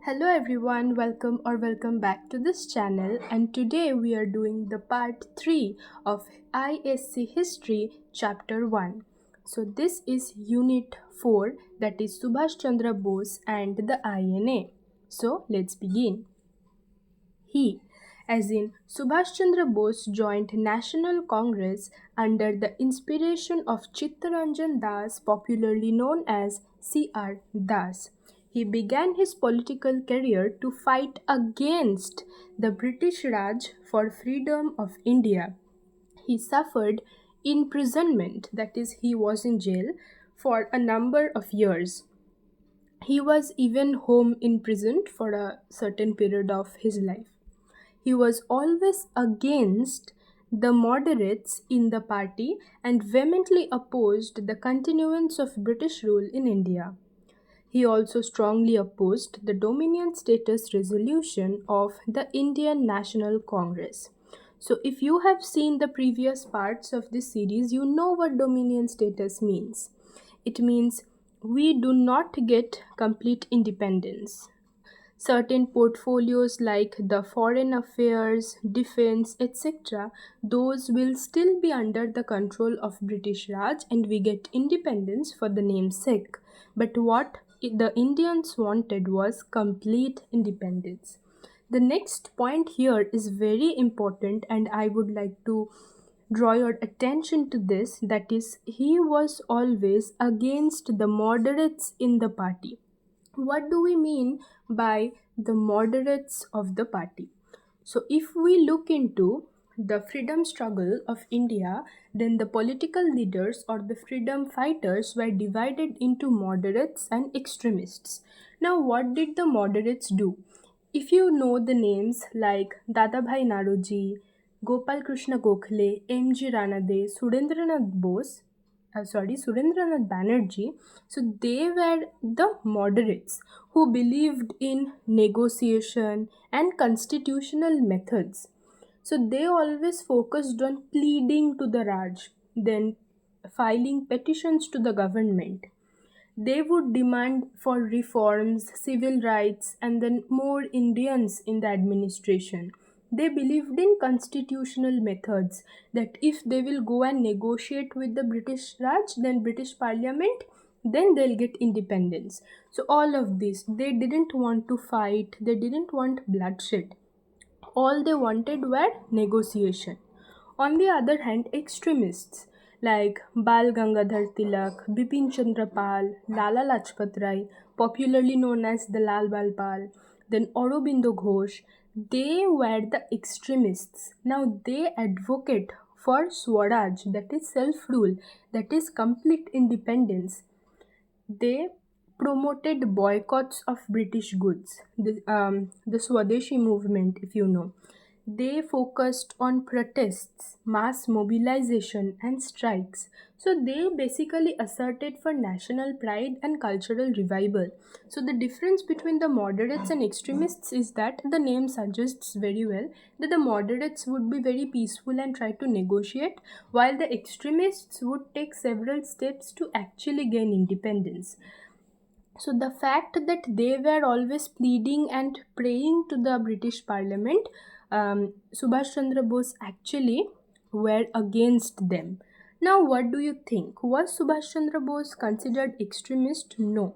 Hello everyone, welcome back to this channel, and today we are doing the part 3 of ISC History Chapter 1. So this is Unit 4, that is Subhash Chandra Bose and the INA. So let's begin. He, as in Subhash Chandra Bose, joined National Congress under the inspiration of Chittaranjan Das, popularly known as C.R. Das. He began his political career to fight against the British Raj for freedom of India. He suffered imprisonment, that is, he was in jail for a number of years. He was even home imprisoned for a certain period of his life. He was always against the moderates in the party and vehemently opposed the continuance of British rule in India. He also strongly opposed the Dominion Status Resolution of the Indian National Congress. So, if you have seen the previous parts of this series, you know what Dominion Status means. It means we do not get complete independence. Certain portfolios like the foreign affairs, defense, etc., those will still be under the control of British Raj and we get independence for the name's sake. But what the Indians wanted was complete independence. The next point here is very important, and I would like to draw your attention to this, that is, he was always against the moderates in the party. What do we mean by the moderates of the party? So, if we look into the freedom struggle of India, then the political leaders or the freedom fighters were divided into moderates and extremists. Now, what did the moderates do? If you know the names like Dadabhai Naroji, Gopal Krishna Gokhale, M.G. Ranade, Surendranath Banerjee, so they were the moderates who believed in negotiation and constitutional methods. So they always focused on pleading to the Raj, then filing petitions to the government. They would demand for reforms, civil rights, and then more Indians in the administration. They believed in constitutional methods, that if they will go and negotiate with the British Raj, then British Parliament, then they'll get independence. So all of this, they didn't want to fight, they didn't want bloodshed. All they wanted were negotiation. On the other hand, extremists like Bal Gangadhar Tilak, Bipin Chandra Pal, Lala Lajpat Rai, popularly known as the Lal Bal Pal, then Aurobindo Ghosh, they were the extremists. Now they advocate for Swaraj, that is self rule, that is complete independence. They promoted boycotts of British goods, the Swadeshi movement, if you know. They focused on protests, mass mobilization, and strikes. So they basically asserted for national pride and cultural revival. So the difference between the moderates and extremists is that the name suggests very well that the moderates would be very peaceful and try to negotiate, while the extremists would take several steps to actually gain independence. So the fact that they were always pleading and praying to the British Parliament, Subhash Chandra Bose actually were against them. Now, what do you think? Was Subhash Chandra Bose considered extremist? No.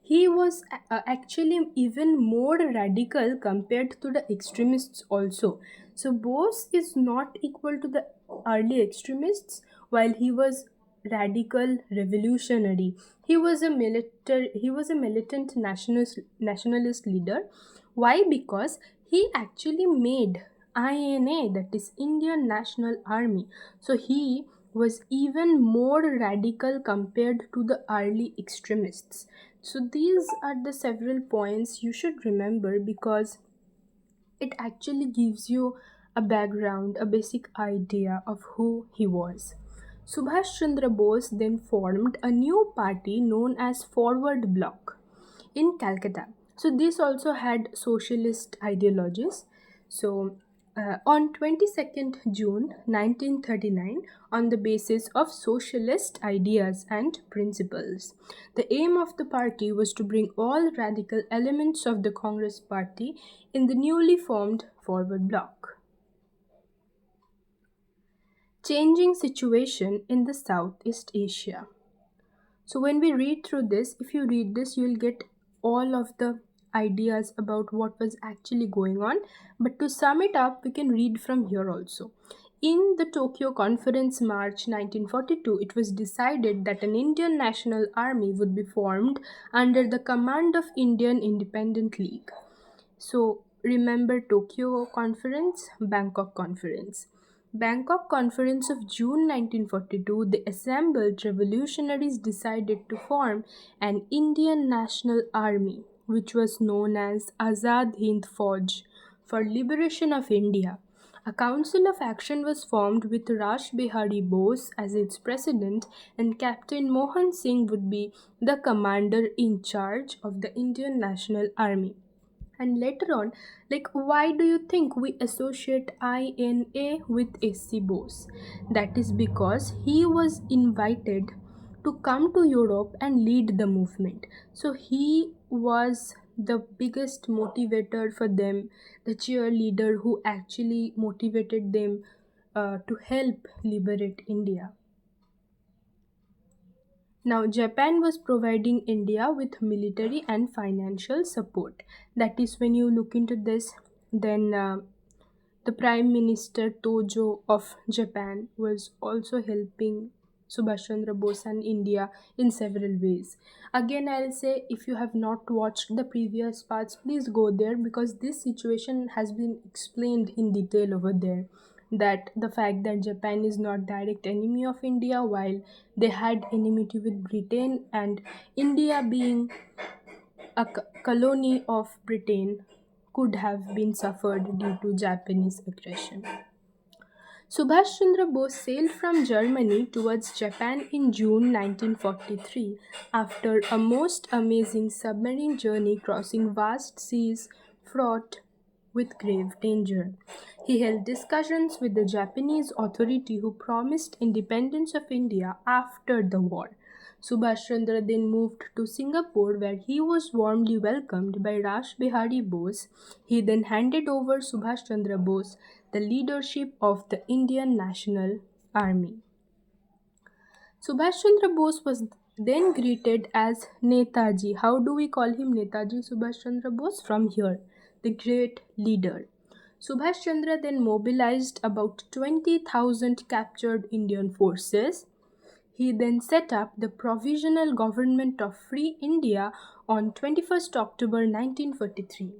He was actually even more radical compared to the extremists also. So Bose is not equal to the early extremists, while he was radical revolutionary. He was a militant nationalist leader. Why? Because he actually made INA, that is Indian National Army. So he was even more radical compared to the early extremists. So these are the several points you should remember, because it actually gives you a background, a basic idea of who he was. Subhash Chandra Bose then formed a new party known as Forward Bloc in Calcutta. So this also had socialist ideologies. So On 22nd June 1939, on the basis of socialist ideas and principles, the aim of the party was to bring all radical elements of the Congress Party in the newly formed Forward Bloc. Changing situation in the Southeast Asia. So when we read through this, if you read this, you'll get all of the ideas about what was actually going on. But to sum it up, we can read from here also. In the Tokyo Conference, March 1942, it was decided that an Indian National Army would be formed under the command of Indian Independent League. So remember Tokyo Conference, Bangkok Conference. Bangkok Conference of June 1942, the assembled revolutionaries decided to form an Indian National Army, which was known as Azad Hind Fauj, for liberation of India. A council of action was formed with Rash Bihari Bose as its president, and Captain Mohan Singh would be the commander in charge of the Indian National Army. And later on, like, why do you think we associate INA with SC Bose? That is because he was invited to come to Europe and lead the movement. So he was the biggest motivator for them, the cheerleader who actually motivated them to help liberate India. Now, Japan was providing India with military and financial support. That is, when you look into this, then the Prime Minister Tojo of Japan was also helping Subhash Chandra Bose and India in several ways. Again, I'll say, if you have not watched the previous parts, please go there, because this situation has been explained in detail over there. That the fact that Japan is not direct enemy of India, while they had enmity with Britain, and India being a colony of Britain could have been suffered due to Japanese aggression. Subhash Chandra Bose sailed from Germany towards Japan in June 1943 after a most amazing submarine journey crossing vast seas fraught with grave danger. He held discussions with the Japanese authority who promised independence of India after the war. Subhash Chandra then moved to Singapore, where he was warmly welcomed by Rash Bihari Bose. He then handed over Subhash Chandra Bose the leadership of the Indian National Army. Subhash Chandra Bose was then greeted as Netaji. How do we call him Netaji Subhash Chandra Bose? From here, the great leader. Subhash Chandra then mobilized about 20,000 captured Indian forces. He then set up the Provisional Government of Free India on 21st October 1943.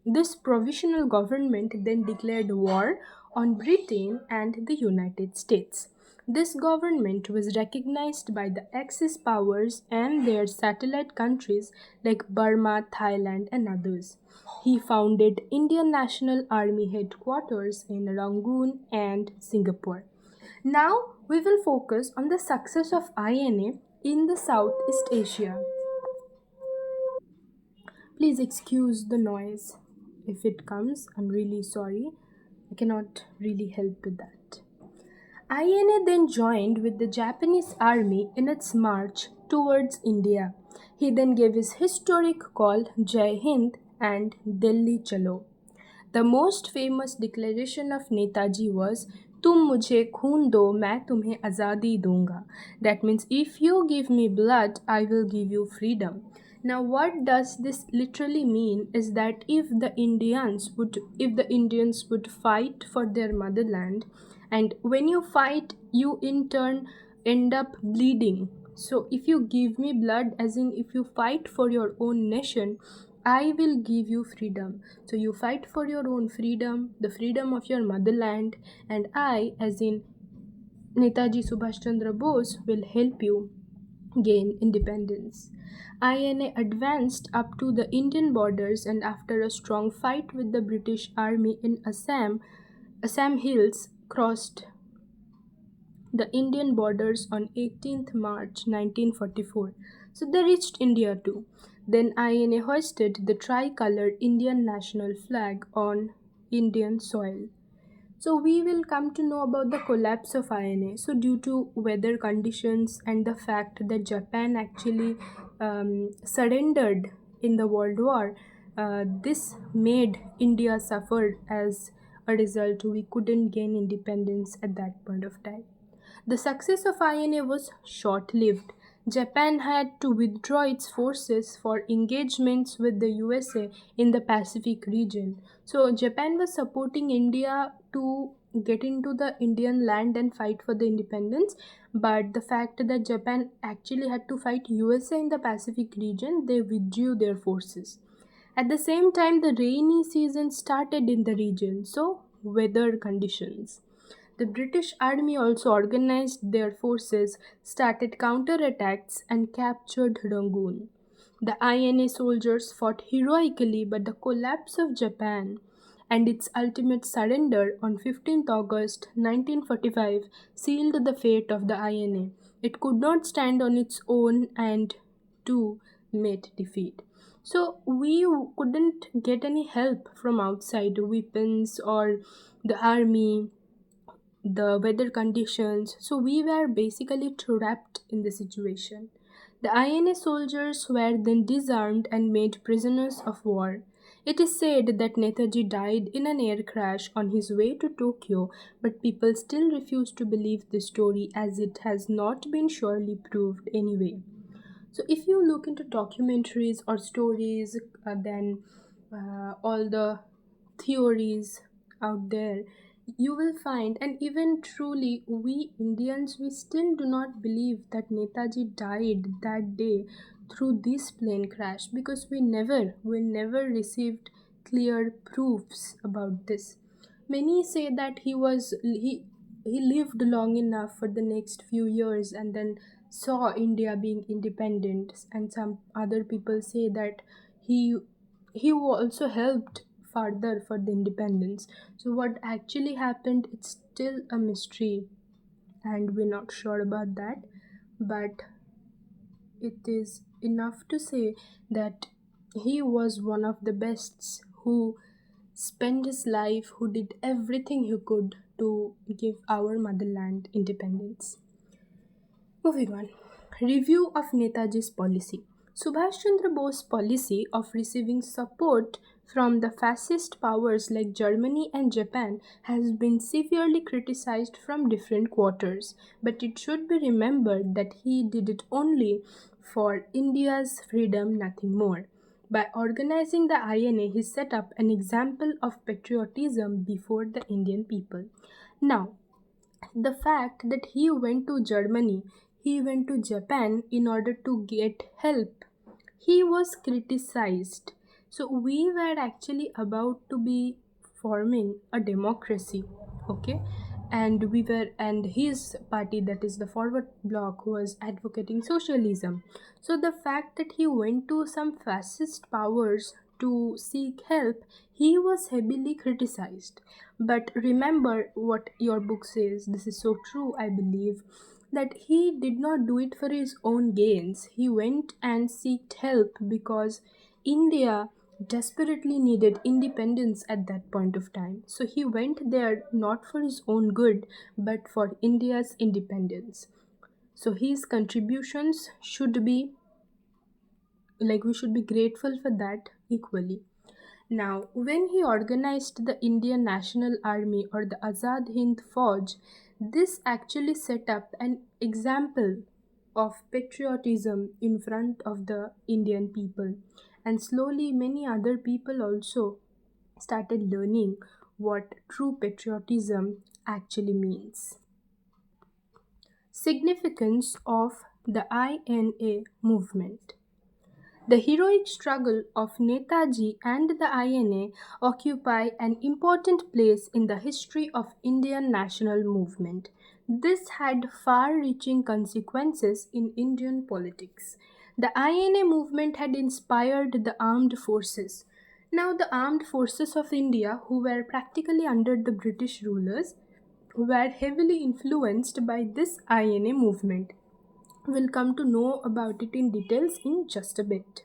This provisional government then declared war on Britain and the United States. This government was recognized by the Axis powers and their satellite countries like Burma, Thailand, and others. He founded Indian National Army headquarters in Rangoon and Singapore. Now we will focus on the success of INA in the Southeast Asia. Please excuse the noise if it comes. I'm really sorry. I cannot really help with that. INA then joined with the Japanese army in its march towards India. He then gave his historic call Jai Hind and Delhi Chalo. The most famous declaration of Netaji was तुम मुझे खून दो मैं तुम्हें आज़ादी दूंगा. That means, if you give me blood, I will give you freedom. Now, what does this literally mean is that if the Indians would fight for their motherland, and when you fight, you in turn end up bleeding. So if you give me blood, as in if you fight for your own nation, I will give you freedom. So you fight for your own freedom, the freedom of your motherland, and I, as in Netaji Subhash Chandra Bose, will help you gain independence. INA advanced up to the Indian borders, and after a strong fight with the British Army in Assam Hills, crossed the Indian borders on 18th March 1944. So they reached India too. Then INA hoisted the tricolored Indian national flag on Indian soil. So we will come to know about the collapse of INA. So due to weather conditions and the fact that Japan actually surrendered in the World War, this made India suffer. As a result, we couldn't gain independence at that point of time. The success of INA was short lived. Japan had to withdraw its forces for engagements with the USA in the Pacific region. So, Japan was supporting India to get into the Indian land and fight for the independence. But the fact that Japan actually had to fight USA in the Pacific region, they withdrew their forces. At the same time, the rainy season started in the region, so weather conditions. The British Army also organized their forces, started counterattacks, and captured Rangoon. The INA soldiers fought heroically, but the collapse of Japan and its ultimate surrender on 15th August 1945 sealed the fate of the INA. It could not stand on its own and too met defeat. So we couldn't get any help from outside, weapons or the army, the weather conditions, so we were basically trapped in the situation. The INA soldiers were then disarmed and made prisoners of war. It is said that Netaji died in an air crash on his way to Tokyo, but people still refuse to believe the story as it has not been surely proved anyway. So, if you look into documentaries or stories, then all the theories out there, you will find, and even truly, we Indians, we still do not believe that Netaji died that day through this plane crash because we never received clear proofs about this. Many say that he lived long enough for the next few years and then saw India being independent, and some other people say that he he also helped further for the independence. So what actually happened, it's still a mystery and we're not sure about that, but it is enough to say that he was one of the bests who spent his life, who did everything he could to give our motherland independence. Moving on. Review of Netaji's policy. Subhash Chandra Bose's policy of receiving support from the fascist powers like Germany and Japan has been severely criticized from different quarters, but it should be remembered that he did it only for India's freedom, nothing more. By organizing the INA, he set up an example of patriotism before the Indian people. Now, the fact that he went to Germany, he went to Japan in order to get help, he was criticized. So we were actually about to be forming a democracy, okay? And his party, that is the Forward Bloc, was advocating socialism. So the fact that he went to some fascist powers to seek help, he was heavily criticized. But remember what your book says, this is so true, I believe, that he did not do it for his own gains. He went and sought help because India desperately needed independence at that point of time. So he went there not for his own good but for India's independence. So his contributions should be, like, we should be grateful for that equally. Now, when he organized the Indian National Army or the Azad Hind Fauj, this actually set up an example of patriotism in front of the Indian people. And slowly, many other people also started learning what true patriotism actually means. Significance of the INA movement. The heroic struggle of Netaji and the INA occupy an important place in the history of Indian national movement. This had far-reaching consequences in Indian politics. The INA movement had inspired the armed forces. Now the armed forces of India, who were practically under the British rulers, were heavily influenced by this INA movement. We'll come to know about it in details in just a bit.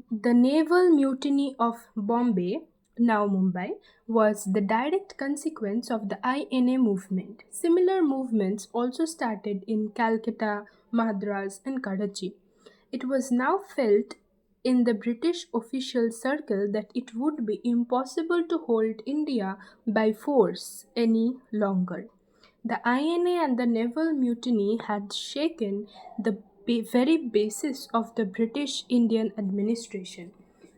The naval mutiny of Bombay, now Mumbai, was the direct consequence of the INA movement. Similar movements also started in Calcutta, Madras, and Karachi. It was now felt in the British official circle that it would be impossible to hold India by force any longer. The INA and the naval mutiny had shaken the very basis of the British Indian administration.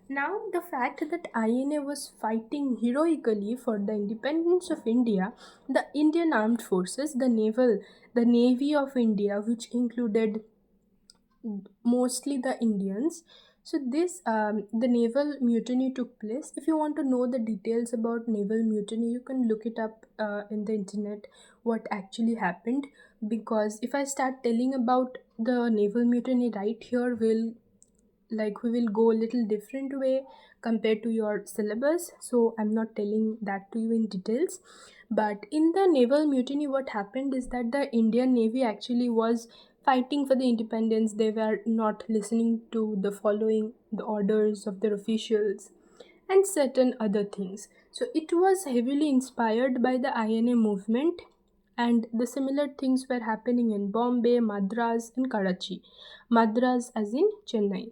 Now, the fact that INA was fighting heroically for the independence of India, the Indian Armed Forces, the Navy of India, which included mostly the Indians. So this the naval mutiny took place. If you want to know the details about naval mutiny, you can look it up in the internet what actually happened. Because if I start telling about the naval mutiny right here, we will go a little different way compared to your syllabus. So I'm not telling that to you in details. But in the naval mutiny, what happened is that the Indian Navy actually was fighting for the independence. They were not listening to the orders of their officials and certain other things. So it was heavily inspired by the INA movement, and the similar things were happening in Bombay, Madras, and Karachi. Madras as in Chennai.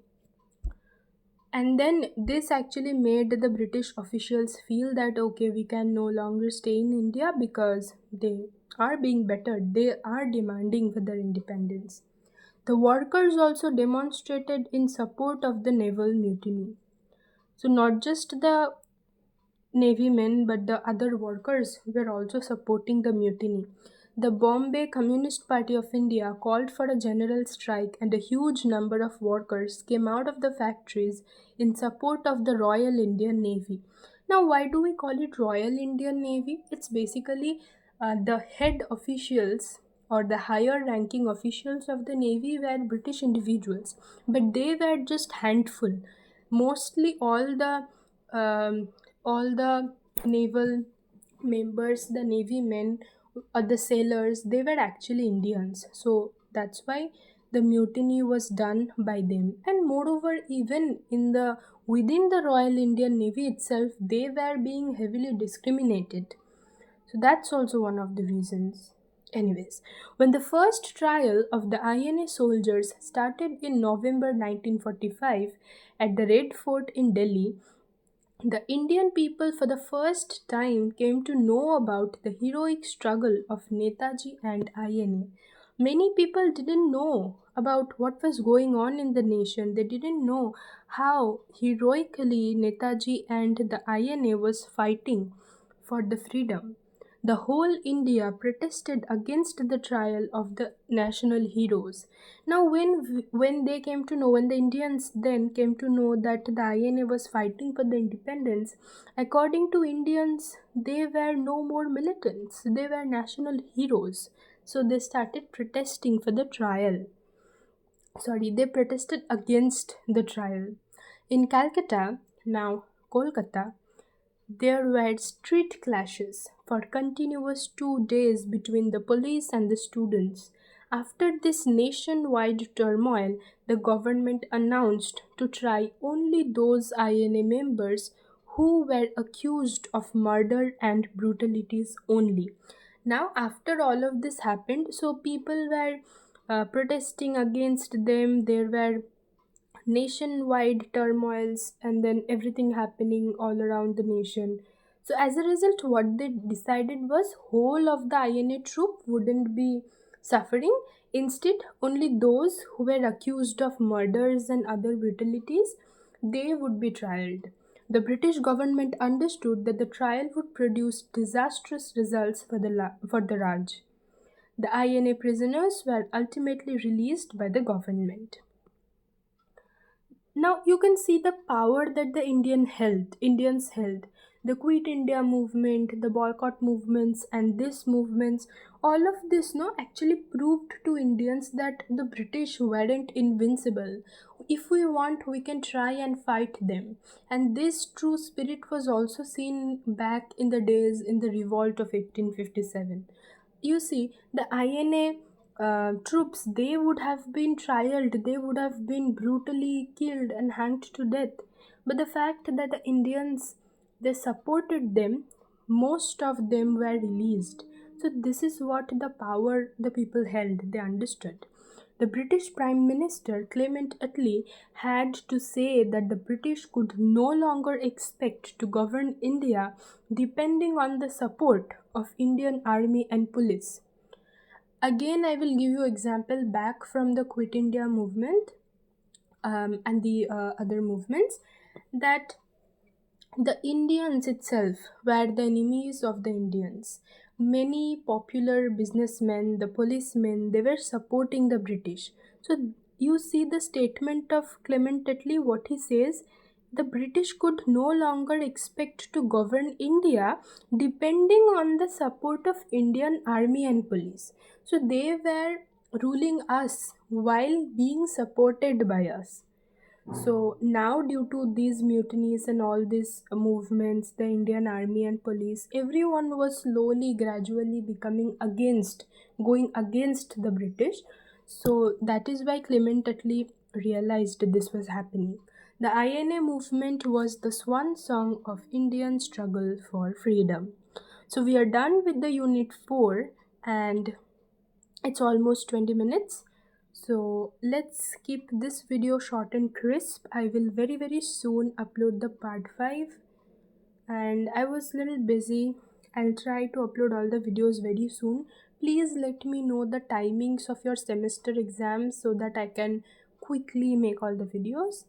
And then this actually made the British officials feel that okay, we can no longer stay in India because they are being bettered, they are demanding for their independence. The workers also demonstrated in support of the naval mutiny. So, not just the Navy men but the other workers were also supporting the mutiny. The Bombay Communist Party of India called for a general strike, and a huge number of workers came out of the factories in support of the Royal Indian Navy. Now, why do we call it Royal Indian Navy? It's basically the head officials or the higher ranking officials of the Navy were British individuals, but they were just handful. Mostly um, all the naval members, the navy men, or the sailors, they were actually Indians. So that's why the mutiny was done by them. And moreover, even in the within the Royal Indian Navy itself, they were being heavily discriminated. So that's also one of the reasons. Anyways, when the first trial of the INA soldiers started in November 1945 at the Red Fort in Delhi, the Indian people for the first time came to know about the heroic struggle of Netaji and INA. Many people didn't know about what was going on in the nation. They didn't know how heroically Netaji and the INA was fighting for the freedom. The whole India protested against the trial of the national heroes. Now, when they came to know, when the Indians then came to know that the INA was fighting for the independence, according to Indians, they were no more militants; they were national heroes. So they started protesting for the trial. Sorry, they protested against the trial. In Calcutta, now Kolkata, there were street clashes for continuous 2 days between the police and the students. After this nationwide turmoil, the government announced to try only those INA members who were accused of murder and brutalities only. Now, after all of this happened, so people were protesting against them. There were nationwide turmoils and then everything happening all around the nation. So as a result, what they decided was whole of the INA troop wouldn't be suffering. Instead, only those who were accused of murders and other brutalities, they would be trialed. The British government understood that the trial would produce disastrous results for the Raj. The INA prisoners were ultimately released by the government. Now you can see the power that the Indians held. The Quit India movement, the boycott movements, and this movements, all of this no actually proved to Indians that the British weren't invincible. If we want, we can try and fight them. And this true spirit was also seen back in the days in the revolt of 1857. You see, the INA troops, they would have been trialed, they would have been brutally killed and hanged to death. But the fact that the Indians, they supported them, most of them were released. So this is what the power the people held, they understood. The British Prime Minister Clement Attlee had to say that the British could no longer expect to govern India depending on the support of Indian army and police. Again, I will give you example back from the Quit India movement, and the other movements, that the Indians itself were the enemies of the Indians. Many popular businessmen, the policemen, they were supporting the British. So you see the statement of Clement Attlee, what he says, the British could no longer expect to govern India depending on the support of Indian army and police. So they were ruling us while being supported by us. So now, due to these mutinies and all these movements, the Indian army and police, everyone was slowly, gradually becoming against, going against the British. So that is why Clement Attlee realized this was happening. The INA movement was the swan song of Indian struggle for freedom. So we are done with the Unit 4, and it's almost 20 minutes. So let's keep this video short and crisp. I will very soon upload the part 5, and I was a little busy. I'll try to upload all the videos very soon. Please let me know the timings of your semester exams so that I can quickly make all the videos.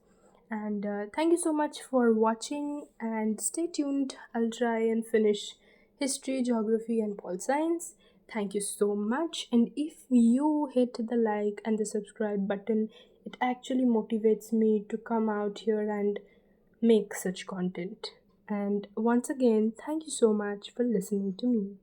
And thank you so much for watching, and stay tuned. I'll try and finish history, geography and pol science. Thank you so much, and if you hit the like and the subscribe button, it actually motivates me to come out here and make such content. And once again, thank you so much for listening to me.